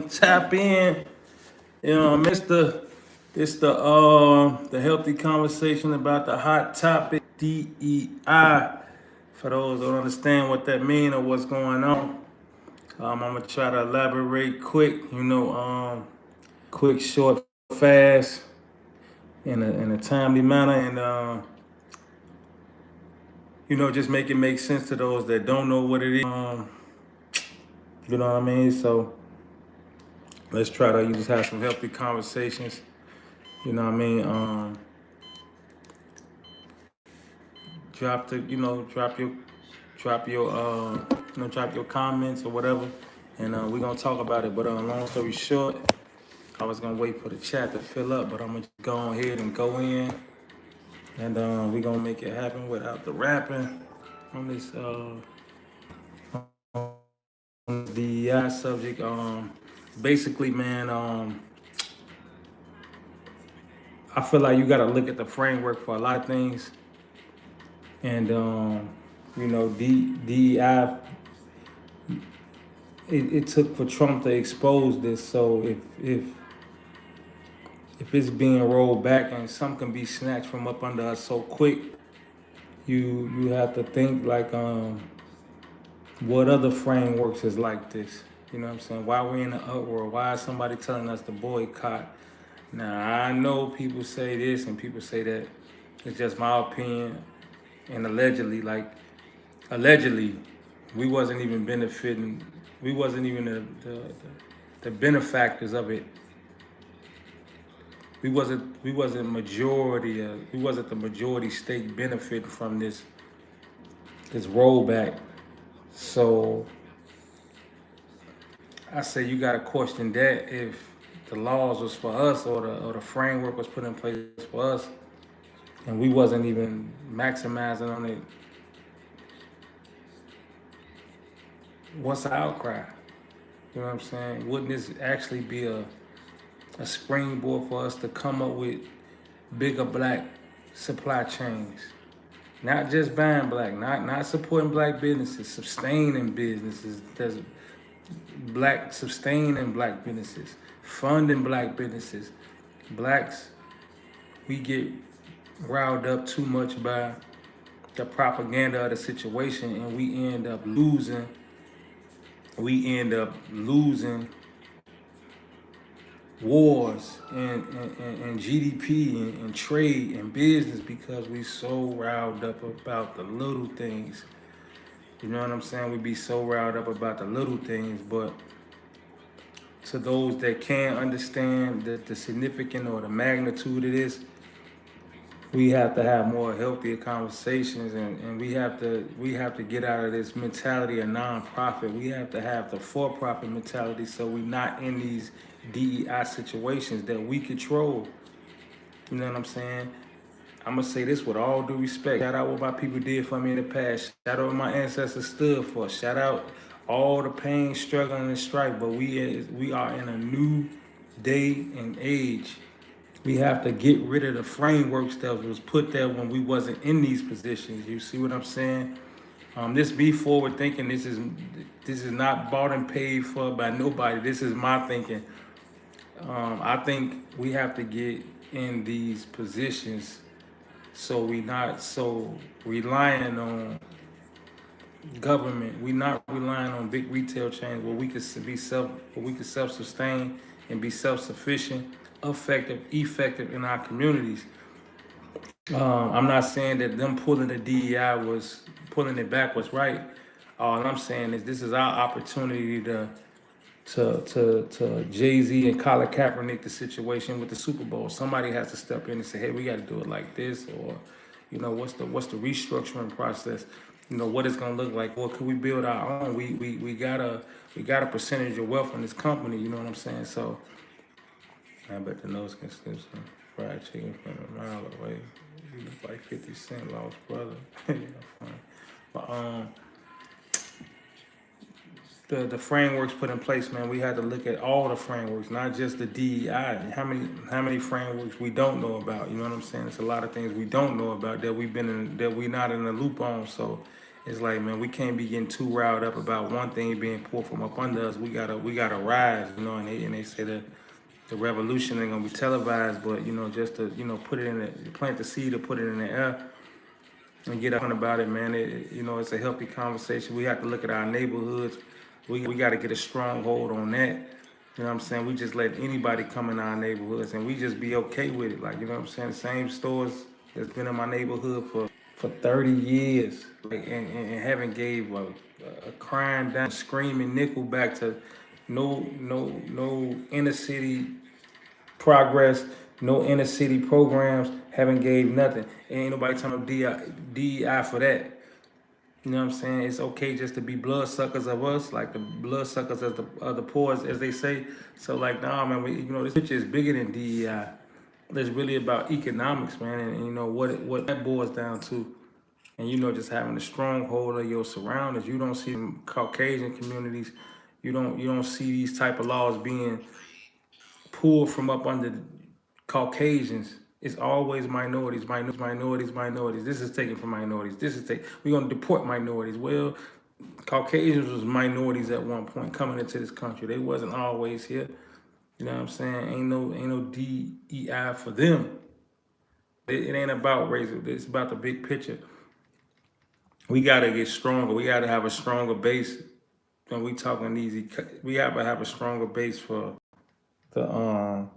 tap in. It's the healthy conversation about the hot topic DEI. For those who don't understand what that means or what's going on, I'm gonna try to elaborate quick. Quick, short, fast, in a timely manner, and just make it make sense to those that don't know what it is. You know what I mean? So let's try to just have some healthy conversations. You know what I mean? Drop the, drop your comments or whatever, and we're gonna talk about it. But long story short, I was gonna wait for the chat to fill up, but I'm gonna just go ahead and go in, and we're gonna make it happen without the rapping on this DEI subject. Basically, man, I feel like you gotta look at the framework for a lot of things, and DEI. It took for Trump to expose this. So if it's being rolled back and some can be snatched from up under us so quick, you have to think like what other frameworks is like this. You know what I'm saying? Why we're in an uproar? Why is somebody telling us to boycott? Now I know people say this and people say that. It's just my opinion. And allegedly, we wasn't even benefiting. We wasn't even the benefactors of it. We wasn't the majority stake benefiting from this rollback. So I say you gotta question that if the laws was for us or the framework was put in place for us and we wasn't even maximizing on it. What's the outcry? You know what I'm saying? Wouldn't this actually be a springboard for us to come up with bigger black supply chains? Not just buying black, not supporting black businesses, sustaining businesses. There's black sustaining black businesses, funding black businesses. Blacks, we get riled up too much by the propaganda of the situation, and we end up losing. We end up losing wars and GDP and trade and business because we so riled up about the little things. You know what I'm saying? We be so riled up about the little things, but to those that can't understand the significance or the magnitude of this, we have to have more healthier conversations, and we have to get out of this mentality of nonprofit. We have to have the for-profit mentality so we're not in these DEI situations that we control. You know what I'm saying? I'm gonna say this with all due respect. Shout out what my people did for me in the past. Shout out what my ancestors stood for. Shout out all the pain, struggle, and strife. But we are in a new day and age. We have to get rid of the frameworks that was put there when we wasn't in these positions. You see what I'm saying? This be forward thinking. This is not bought and paid for by nobody. This is my thinking. I think we have to get in these positions so we not so relying on government. We not relying on big retail chains where we could self-sustain and be self-sufficient, effective in our communities. I'm not saying that them pulling the DEI was pulling it back was right. All I'm saying is this is our opportunity to Jay-Z and Colin Kaepernick the situation with the Super Bowl. Somebody has to step in and say, hey, we got to do it like this, or what's the restructuring process? What it's gonna look like. Or could we build our own? We got a percentage of wealth in this company. You know what I'm saying? So I bet the nose can slip some fried chicken from a mile away. You look like 50 Cent lost brother. Funny. But the frameworks put in place, man, we had to look at all the frameworks, not just the DEI. How many frameworks we don't know about? You know what I'm saying? It's a lot of things we don't know about that we're not in the loop on. So It's like, man, we can't be getting too riled up about one thing being pulled from up under us. We gotta rise, you know. And they say that the revolution ain't gonna be televised, but you know, just to put it in the plant the seed or put it in the air and get up about it, man. It's a healthy conversation. We have to look at our neighborhoods. We got to get a strong hold on that. You know what I'm saying? We just let anybody come in our neighborhoods and we just be okay with it. Like, you know what I'm saying? The same stores that's been in my neighborhood for 30 years, like, and haven't gave a crying down, screaming nickel back to no inner city progress, no inner city programs, haven't gave nothing. Ain't nobody talking about DEI for that. You know what I'm saying? It's okay just to be bloodsuckers of us, like the bloodsuckers of the poor, as they say. So like, nah, man, this picture is bigger than DEI. It's really about economics, man, and you know what that boils down to. And just having a stronghold of your surroundings. You don't see Caucasian communities. You don't see these type of laws being pulled from up under Caucasians. It's always minorities. This is taken from minorities. We're gonna deport minorities. Well, Caucasians was minorities at one point coming into this country. They wasn't always here. You know what I'm saying? Ain't no DEI for them. It ain't about race. It's about the big picture. We gotta get stronger. We gotta have a stronger base. When we talking easy, we have to have a stronger base for the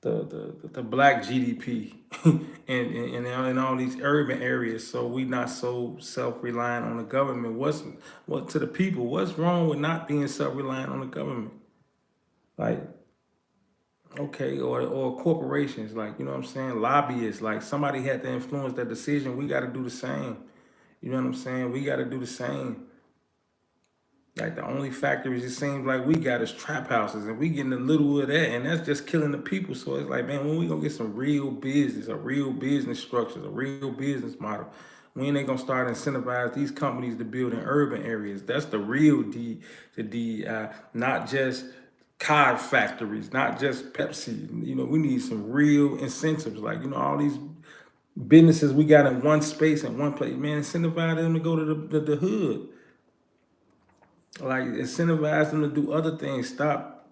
the black GDP and in all these urban areas, so we not so self-reliant on the government. What to the people? What's wrong with not being self-reliant on the government? Like, okay, or corporations, like, you know what I'm saying, lobbyists, like somebody had to influence that decision. We got to do the same. You know what I'm saying? We got to do the same. Like, the only factories it seems like we got is trap houses, and we getting a little of that, and that's just killing the people. So it's like, man, when we gonna get some real business, a real business structures, a real business model? When they gonna start incentivize these companies to build in urban areas? That's the real not just car factories, not just Pepsi. We need some real incentives. Like, all these businesses we got in one space and one place, man, incentivize them to go to the hood. Like, incentivize them to do other things. Stop,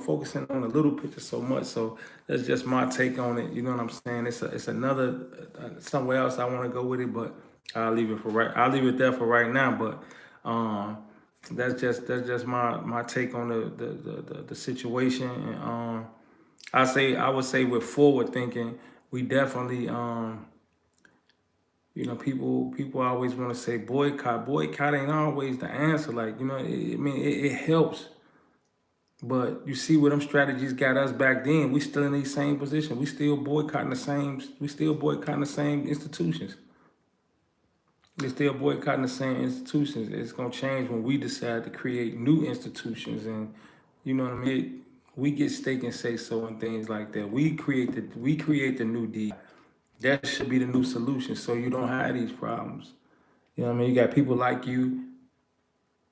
focusing on the little picture so much. So that's just my take on it. You know what I'm saying? It's another somewhere else I want to go with it, but I'll leave it there for right now. But that's just my take on the situation. And I would say with forward thinking, we definitely people always want to say boycott. Boycott ain't always the answer. Like, it helps. But you see where them strategies got us back then. We still in the same position. We still boycotting the same institutions. We still boycotting the same institutions. It's gonna change when we decide to create new institutions, and you know what I mean? We get stake and say so and things like that. We create the new deal. That should be the new solution, so you don't have these problems. You know what I mean? You got people like you,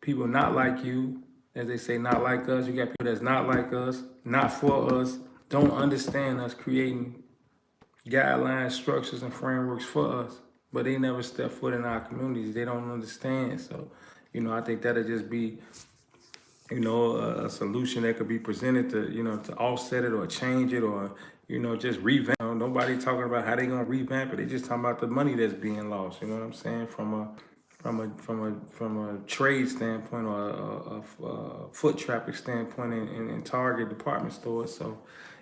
people not like you, as they say, not like us. You got people that's not like us, not for us, don't understand us, creating guidelines, structures, and frameworks for us, but they never step foot in our communities. They don't understand. So, I think that'll just be, a solution that could be presented to offset it or change it, or, just revamp. Nobody talking about how they gonna revamp it. They just talking about the money that's being lost. You know what I'm saying? From a trade standpoint, or a foot traffic standpoint in Target department stores. So,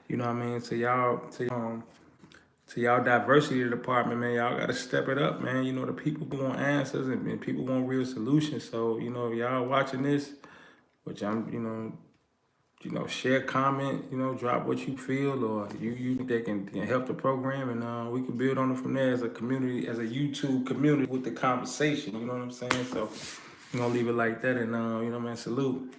you know what I mean? To y'all diversity department, man, y'all gotta step it up, man. The people want answers, and people want real solutions. So, if y'all watching this, which I'm, share, comment, drop what you feel, or you think that can help the program, and we can build on it from there as a community, as a YouTube community with the conversation. You know what I'm saying? So I'm gonna leave it like that, and man, salute.